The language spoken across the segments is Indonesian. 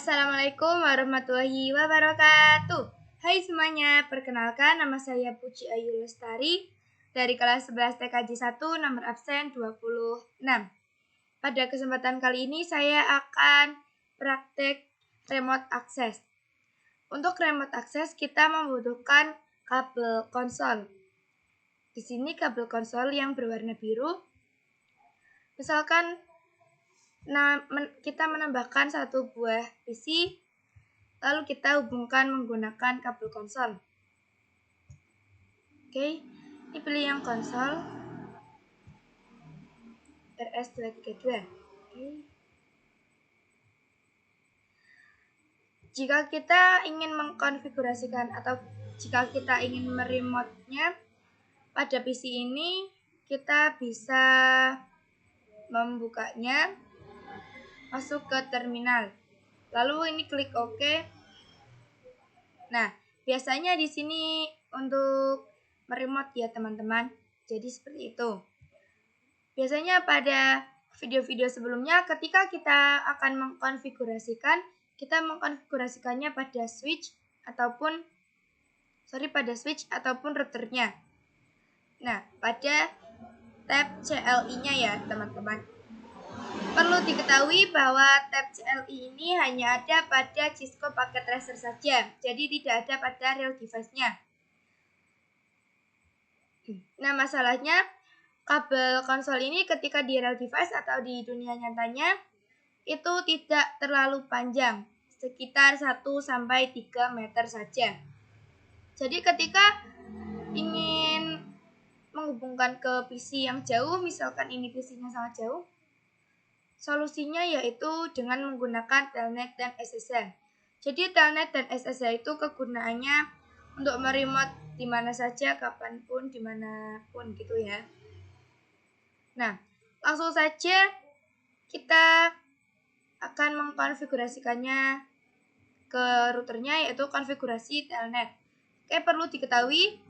Assalamualaikum warahmatullahi wabarakatuh. Hai semuanya, perkenalkan nama saya Puji Ayu Lestari dari kelas 11 TKJ 1 nomor absen 26. Pada kesempatan kali ini saya akan praktek remote access. Untuk remote access kita membutuhkan kabel konsol. Di sini kabel konsol yang berwarna biru. Misalkan kita menambahkan satu buah PC, lalu kita hubungkan menggunakan kabel konsol. Oke, ini pilih yang konsol RS232. Oke. Jika kita ingin mengkonfigurasikan atau jika kita ingin meremote-nya pada PC ini, kita bisa membukanya, masuk ke terminal. Lalu ini klik OK. Nah, biasanya di sini untuk meremote ya teman-teman. Jadi seperti itu. Biasanya pada video-video sebelumnya ketika kita akan mengkonfigurasikan, kita mengkonfigurasikannya pada switch ataupun routernya. Nah, pada tab CLI-nya ya teman-teman. Perlu diketahui bahwa tab CLI ini hanya ada pada Cisco Packet Tracer saja, jadi tidak ada pada real device-nya. Nah, masalahnya kabel konsol ini ketika di real device atau di dunia nyatanya itu tidak terlalu panjang, sekitar 1-3 meter saja. Jadi ketika ingin menghubungkan ke PC yang jauh, misalkan ini PC-nya sangat jauh, solusinya yaitu dengan menggunakan telnet dan SSH. Jadi telnet dan SSH itu kegunaannya untuk meremote di mana saja, kapanpun, dimanapun gitu ya. Nah, langsung saja kita akan mengkonfigurasikannya ke routernya, yaitu konfigurasi telnet. Oke, perlu diketahui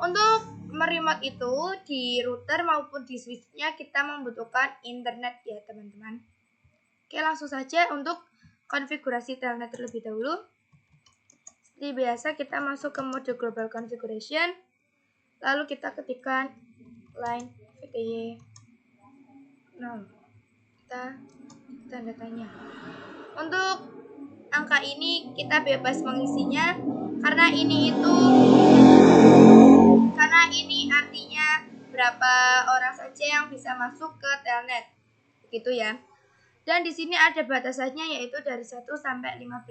untuk meremote itu di router maupun di switch-nya kita membutuhkan internet ya teman-teman. Oke, langsung saja untuk konfigurasi telnet terlebih dahulu. Seperti biasa kita masuk ke mode global configuration. Lalu kita ketikkan line VTY 0. Kita tanda tanya. Untuk angka ini kita bebas mengisinya karena ini artinya berapa orang saja yang bisa masuk ke telnet. Begitu ya. Dan di sini ada batasannya yaitu dari 1 sampai 15.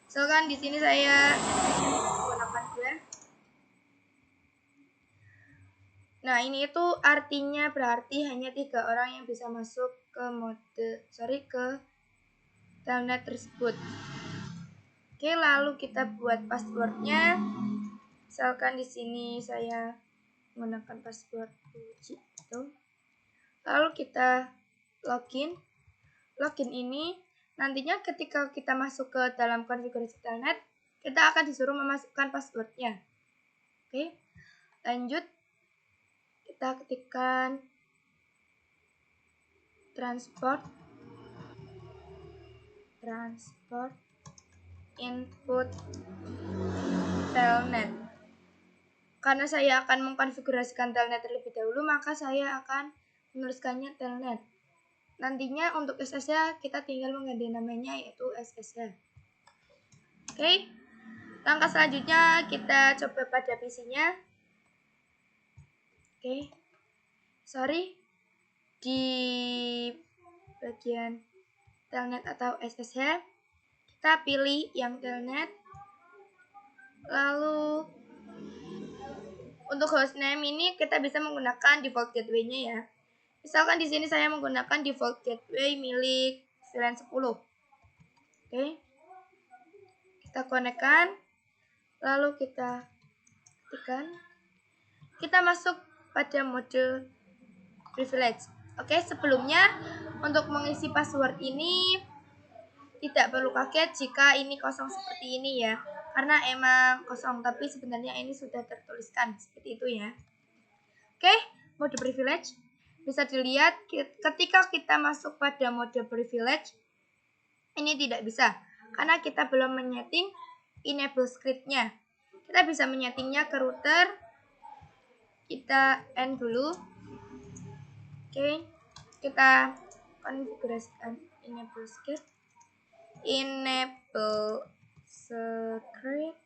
Misalkan di sini saya menggunakan 2. Nah, ini itu artinya berarti hanya 3 orang yang bisa masuk ke telnet tersebut. Oke, lalu kita buat passwordnya. Misalkan di sini saya menggunakan password Puji itu. Lalu kita login. Login ini nantinya ketika kita masuk ke dalam konfigurasi telnet, kita akan disuruh memasukkan passwordnya. Oke, lanjut. Kita ketikkan transport input telnet. Karena saya akan mengkonfigurasikan telnet terlebih dahulu, maka saya akan menuliskannya telnet. Nantinya untuk SSH kita tinggal mengganti namanya yaitu SSH. Oke. Langkah selanjutnya kita coba pada PC-nya. Oke. Di bagian telnet atau SSH kita pilih yang telnet. Lalu untuk hostname ini kita bisa menggunakan default gateway-nya ya. Misalkan di sini saya menggunakan default gateway milik VLAN 10. Oke. Kita konekkan. Lalu kita ketikkan. Kita masuk pada mode privilege. Oke, sebelumnya untuk mengisi password ini tidak perlu kaget jika ini kosong seperti ini ya. Karena emang kosong, tapi sebenarnya ini sudah tertuliskan seperti itu ya. Oke, mode privilege. Bisa dilihat ketika kita masuk pada mode privilege, Ini tidak bisa, karena kita belum menyeting enable script-nya. Kita bisa menyetingnya ke router. Kita end dulu. Oke, kita konfigurasikan enable script. Enable script.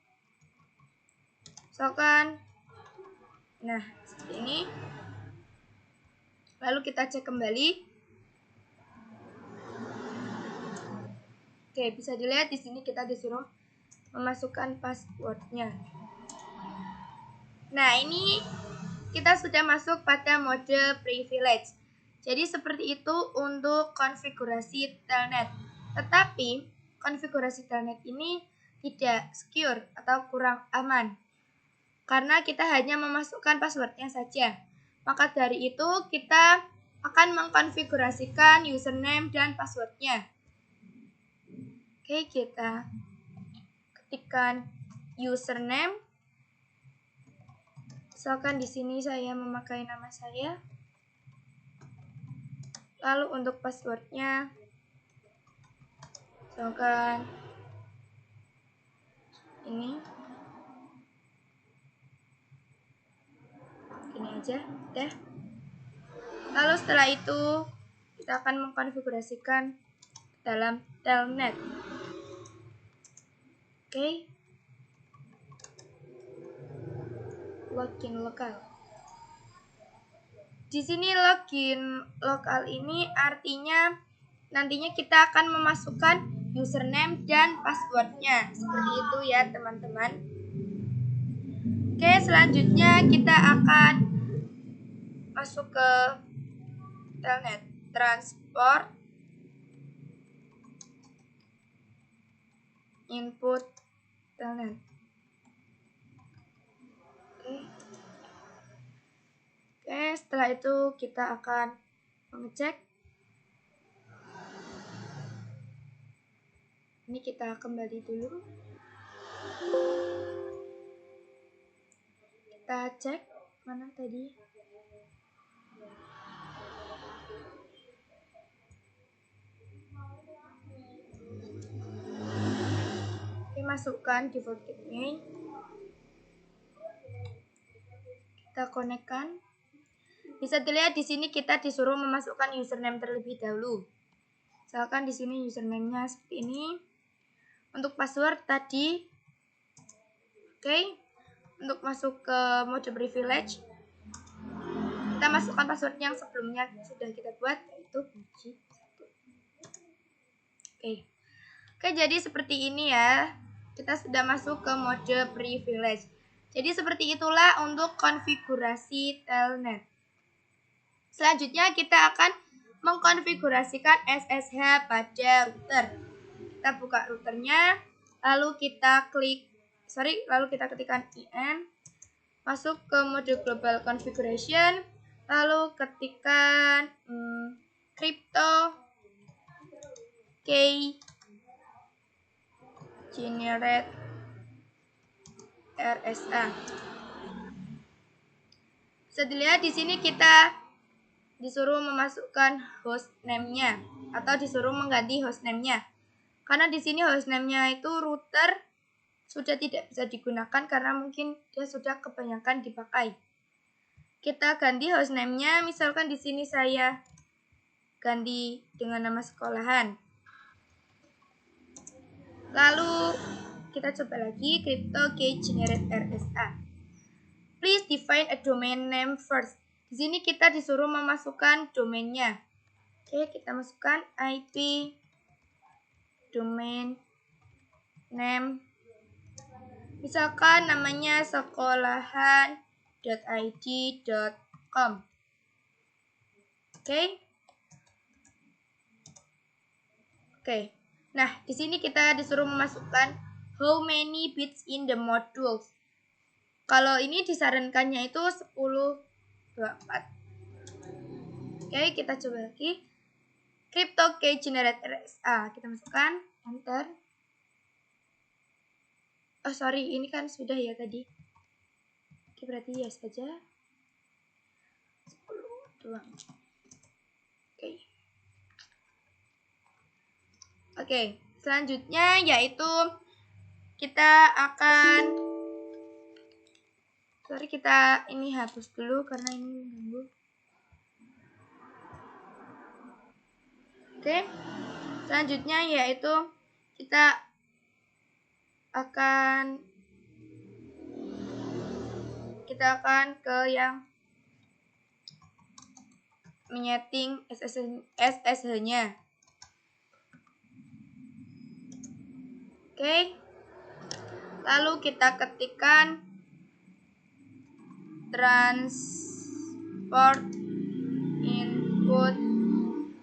Misalkan, nah seperti ini. Lalu kita cek kembali. Oke, bisa dilihat di sini kita disuruh memasukkan passwordnya. Nah, ini kita sudah masuk pada mode privilege. Jadi seperti itu untuk konfigurasi telnet. Tetapi konfigurasi telnet ini tidak secure atau kurang aman, karena kita hanya memasukkan passwordnya saja. Maka dari itu kita akan mengkonfigurasikan username dan passwordnya. Oke, kita ketikkan username. Misalkan di sini saya memakai nama saya. Lalu untuk passwordnya, misalkan ini aja, deh. Lalu setelah itu kita akan mengkonfigurasikan dalam telnet. Oke. Login lokal. Di sini login lokal ini artinya nantinya kita akan memasukkan username dan passwordnya. Seperti itu ya teman-teman. Oke, selanjutnya kita akan masuk ke telnet. Transport input telnet. Oke, setelah itu kita akan mengecek. Ini kita kembali dulu. Kita cek mana tadi. Oke, masukkan default gateway. Kita konekkan. Bisa dilihat di sini kita disuruh memasukkan username terlebih dahulu. Misalkan di sini username-nya seperti ini. Untuk password tadi, oke. Untuk masuk ke mode privilege, kita masukkan password yang sebelumnya sudah kita buat, yaitu kunci 1. Oke, jadi seperti ini ya. Kita sudah masuk ke mode privilege. Jadi seperti itulah untuk konfigurasi telnet. Selanjutnya kita akan mengkonfigurasikan SSH pada router. Kita buka routernya, lalu kita ketikkan IN, masuk ke mode global configuration, lalu ketikkan crypto key generate RSA. Bisa dilihat di sini kita disuruh memasukkan hostname-nya atau disuruh mengganti hostname-nya. Karena di sini hostname-nya itu router sudah tidak bisa digunakan karena mungkin dia sudah kebanyakan dipakai. Kita ganti hostname-nya, misalkan di sini saya ganti dengan nama sekolahan. Lalu kita coba lagi crypto key generate RSA. Please define a domain name first. Di sini kita disuruh memasukkan domainnya. Oke, kita masukkan IP domain name. Misalkan namanya sekolahan.id.com. Oke. Nah, di sini kita disuruh memasukkan how many bits in the modules. Kalau ini disarankannya itu 1024. Oke, kita coba lagi. Crypto key generate RSA. Kita masukkan, enter. Oh sorry, ini kan sudah ya tadi. Oke, berarti yes saja. 10 doang. Oke. Selanjutnya yaitu kita ini hapus dulu karena ini mengganggu. Oke. Selanjutnya yaitu kita akan ke yang menyeting SSH-nya. Oke. Lalu kita ketikkan transport input.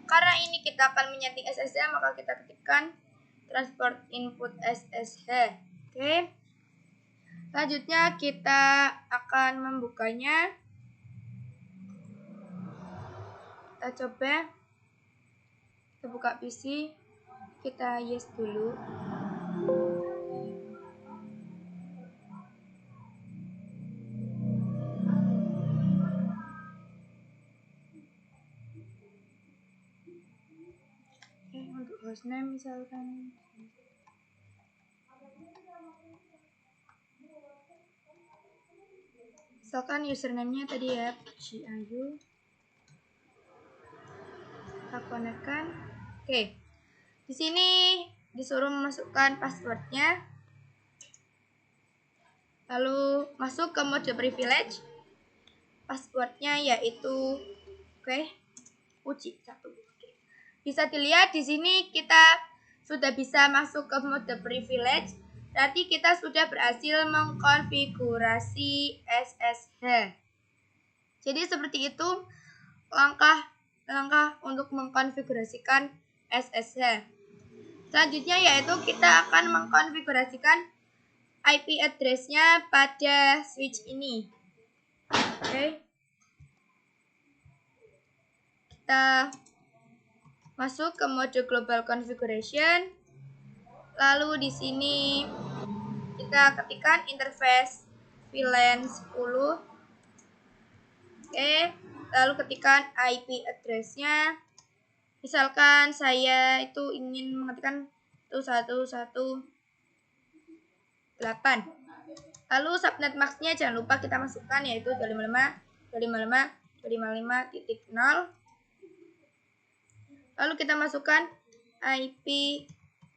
Karena ini kita akan menyeting SSH, maka kita ketikkan transport input SSH. Oke. Selanjutnya kita akan membukanya. Kita coba. Kita buka PC. Kita yes dulu. Untuk hostname misalkan username-nya tadi ya Ciayu. Kita konekkan. Oke. Di sini disuruh memasukkan passwordnya. Lalu masuk ke mode privilege. Passwordnya yaitu uji 1. Bisa dilihat di sini kita sudah bisa masuk ke mode privilege. Berarti kita sudah berhasil mengkonfigurasi SSH. Jadi seperti itu langkah untuk mengkonfigurasikan SSH. Selanjutnya yaitu kita akan mengkonfigurasikan IP address-nya pada switch ini. Oke. Kita masuk ke mode global configuration. Lalu di sini kita ketikkan interface VLAN 10. Oke, lalu ketikkan IP address-nya. Misalkan saya itu ingin mengetikkan 118. Lalu subnet max-nya jangan lupa kita masukkan yaitu 255.255.0. Lalu kita masukkan IP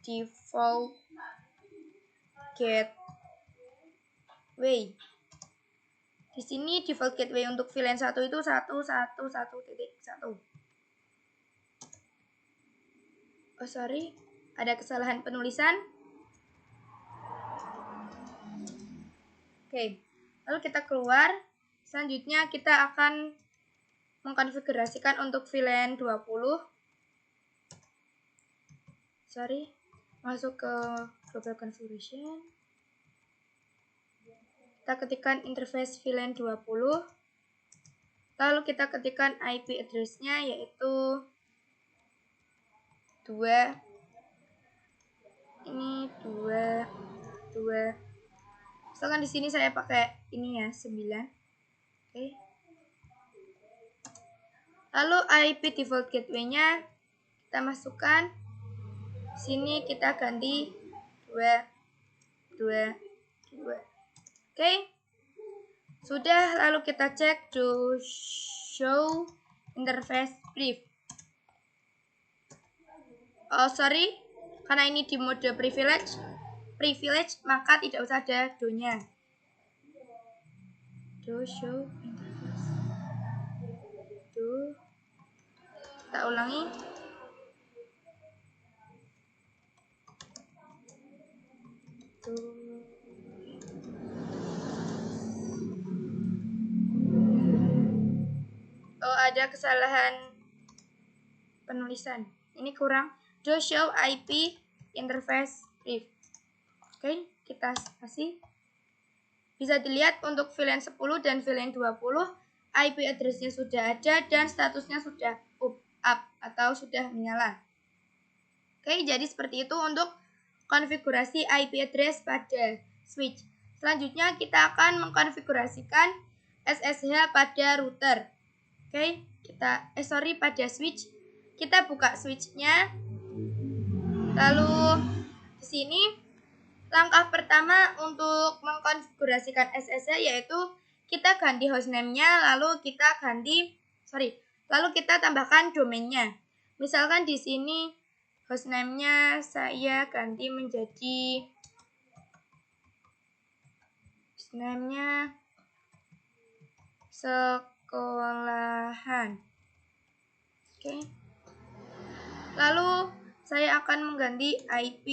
default gateway. Di sini default gateway untuk VLAN 1 itu 111.1. Oh sorry, ada kesalahan penulisan. Oke, lalu kita keluar. Selanjutnya kita akan mengkonfigurasikan untuk VLAN 20. Masuk ke global configuration. Kita ketikkan interface VLAN 20. Lalu kita ketikkan IP address-nya yaitu 2. Misalkan di sini saya pakai ini ya 9. Oke. Lalu IP default gateway-nya kita masukkan. Sini kita ganti 2. Oke. Sudah, lalu kita cek to show interface brief. Oh sorry, karena ini di mode privilege maka tidak usah ada do-nya. Do show interface. Kita ulangi. Oh, ada kesalahan penulisan. Ini kurang. Do show IP interface brief. Oke, kita kasih. Bisa dilihat untuk VLAN 10 dan VLAN 20, IP address-nya sudah ada dan statusnya sudah up atau sudah menyala. Oke, jadi seperti itu untuk konfigurasi IP address pada switch. Selanjutnya kita akan mengkonfigurasikan SSH pada router. Oke, pada switch. Kita buka switch-nya. Lalu di sini langkah pertama untuk mengkonfigurasikan SSH yaitu kita ganti hostname-nya, lalu kita tambahkan domainnya. Misalkan di sini hostname-nya saya ganti menjadi hostname-nya sekolahan. Oke. Lalu saya akan mengganti IP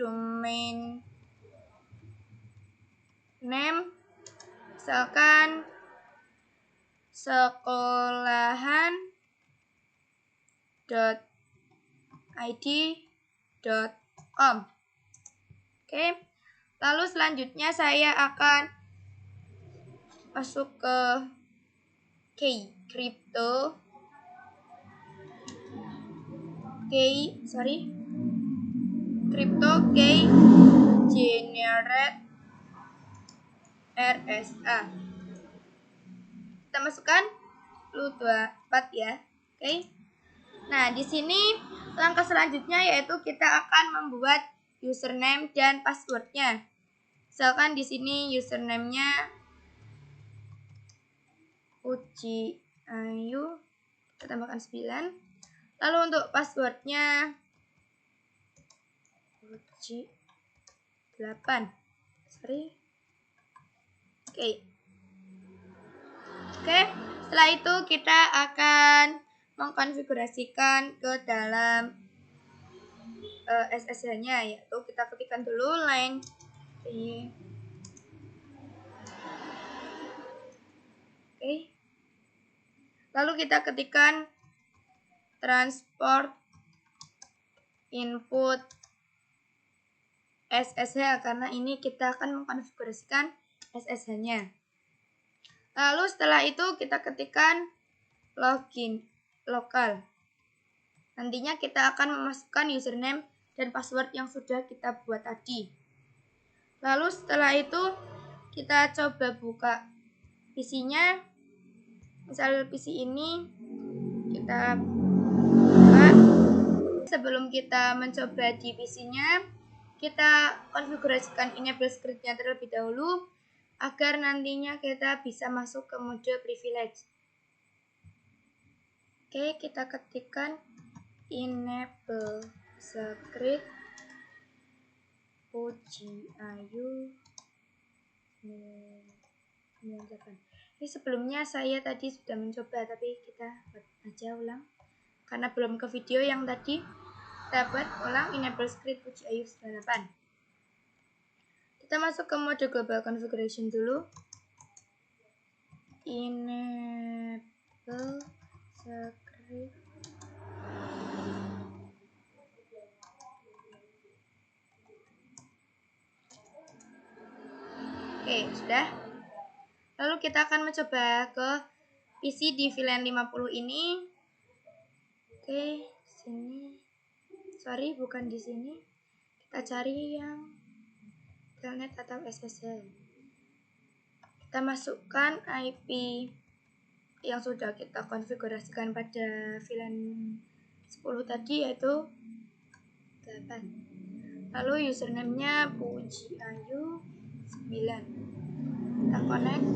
domain name, misalkan sekolahan.id.com. Oke. Lalu selanjutnya saya akan masuk ke crypto key generate RSA. Kita masukkan lu 24 ya. Oke. Nah, di sini langkah selanjutnya yaitu kita akan membuat username dan passwordnya. Misalkan di sini username-nya Uji Ayu, kita tambahkan 9. Lalu untuk passwordnya Uji 8. Oke, setelah itu kita akan mengkonfigurasikan ke dalam SSH-nya, yaitu kita ketikkan dulu line Oke. Lalu kita ketikkan transport input SSH karena ini kita akan mengkonfigurasikan SSH-nya. Lalu setelah itu kita ketikkan login lokal. Nantinya kita akan memasukkan username dan password yang sudah kita buat tadi. Lalu setelah itu kita coba buka PC-nya. Misal PC ini kita buka. Sebelum kita mencoba di PC-nya, kita konfigurasikan enable script-nya terlebih dahulu agar nantinya kita bisa masuk ke mode privilege. Oke, kita ketikkan enable script Uji Ayu 98. Ini sebelumnya saya tadi sudah mencoba, tapi kita buat aja ulang karena belum ke video yang tadi. Kita buat ulang enable script Uji Ayu 98. Kita masuk ke mode global configuration dulu. Enable script. Oke, sudah. Lalu kita akan mencoba ke PC di VLAN 50 ini. Oke, sini. Sorry, bukan di sini. Kita cari yang telnet atau SSH. Kita masukkan IP yang sudah kita konfigurasikan pada VLAN 10 tadi, yaitu 8. Lalu username-nya Puji Ayu 9. Kita connect.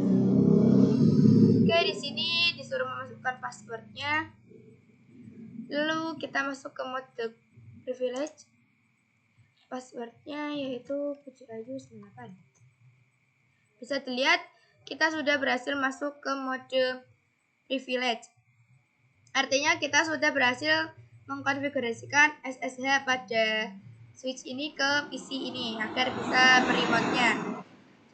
Oke, di sini disuruh memasukkan passwordnya. Lalu kita masuk ke mode privilege. Passwordnya yaitu Puji Ayu 98. Bisa dilihat kita sudah berhasil masuk ke mode privilege. Artinya kita sudah berhasil mengkonfigurasikan SSH pada switch ini ke PC ini agar bisa meremote-nya.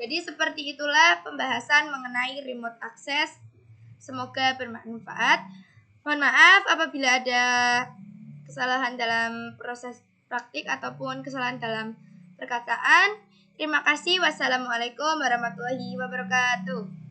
Jadi seperti itulah pembahasan mengenai remote access. Semoga bermanfaat. Mohon maaf apabila ada kesalahan dalam proses praktik ataupun kesalahan dalam perkataan. Terima kasih. Wassalamualaikum warahmatullahi wabarakatuh.